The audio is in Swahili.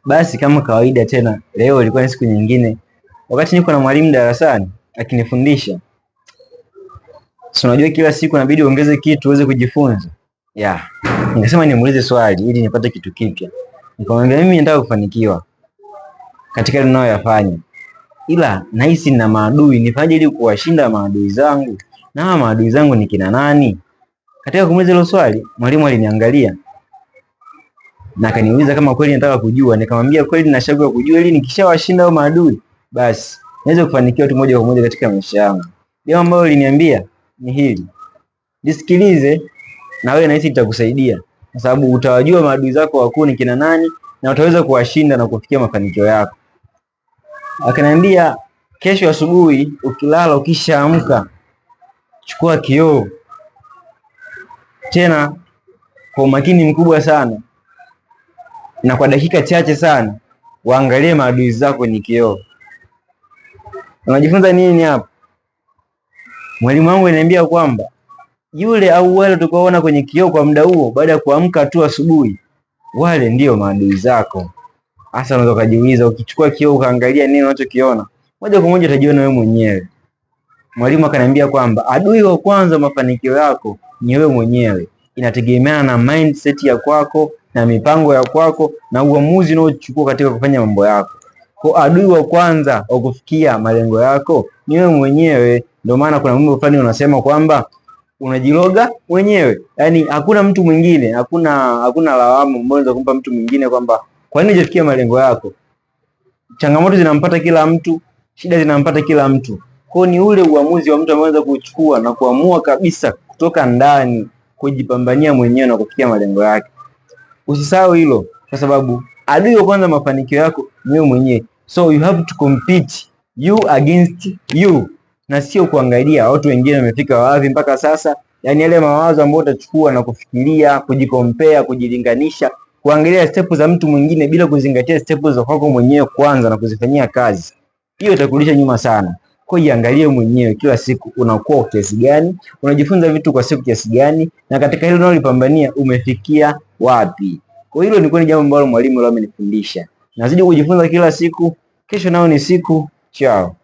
Basi kama kawaida tena, leo ilikuwa ni siku nyingine. Wakati niko na mwalimu darasani akinifundisha, si unajua kila siku inabidi uongeze kitu uweze kujifunza. Nikasema nimuulize swali ili nipate kitu kipya. Nikamwambia mimi nataka kufanikiwa katika ninayoyafanya, ila nahisi nina maadui, nifaje ili kuwashinda maadui zangu? Na maadui zangu ni kina nani? Katika kumuuliza hilo swali, mwalimu aliniangalia na akaniuliza kama kweli nataka kujua. Nikamwambia kweli na shauku ya kujua, ili nikishawashinda hao maadui basi naweza kufanikiwa tu moja kwa moja katika maisha yangu. Jambo ambalo aliniambia ni hili: jisikilize, na wewe nahisi itakusaidia, kwa sababu utawajua maadui zako wakuu ni kina nani na utaweza kuwashinda na kufikia mafanikio yako. Akaniambia, kesho asubuhi ukilala, ukishaamka, chukua kioo tena kwa umakini mkubwa sana na kwa dakika chache sana waangalie maadui zako kwenye kioo. Unajifunza nini hapa? Mwalimu wangu ananiambia kwamba yule au wale utakaoona kwenye kioo kwa muda huo, baada ya kuamka tu asubuhi, wale ndio maadui zako. Hasa unaweza kujiuliza, ukichukua kioo ukaangalia nini unachokiona, moja kwa moja utajiona wewe mwenyewe. Mwalimu akaniambia kwamba adui wa kwanza mafanikio yako ni wewe mwenyewe. Inategemeana na mindset ya kwako na mipango ya kwako na uamuzi unaochukua katika kufanya mambo yako. Kwa adui wa kwanza wa kufikia malengo yako ni wewe mwenyewe. Ndio maana kuna mambo fulani unasema kwamba unajiloga mwenyewe. Yaani hakuna mtu mwingine, hakuna lawama ambayo unaweza kumpa mtu mwingine kwamba kwa nini hujafikia malengo yako. Changamoto zinampata kila mtu, shida zinampata kila mtu. Kwa ni ule uamuzi wa mtu ambaye anaweza kuchukua na kuamua kabisa kutoka ndani kujipambania mwenyewe na kufikia malengo yake. Usisahau hilo, kwa sababu adui wa kwanza mafanikio yako ni wewe mwenyewe. So you have to compete you against you, na sio kuangalia watu wengine wamefika wapi mpaka sasa. Yaani yale mawazo ambayo utachukua na kufikiria, kujikompea, kujilinganisha, kuangalia step za mtu mwingine bila kuzingatia step za kwako mwenyewe kwanza na kuzifanyia kazi, hiyo itakurudisha nyuma sana. Kwa hiyo jiangalie mwenyewe kila siku, unakuwa kiasi gani, unajifunza vitu kwa siku kiasi gani, na katika hilo unalopambania umefikia wapi. Kwa hilo ni jambo ambalo mwalimu leo amenifundisha. Nazidi kujifunza kila siku, kesho nao ni siku. Ciao.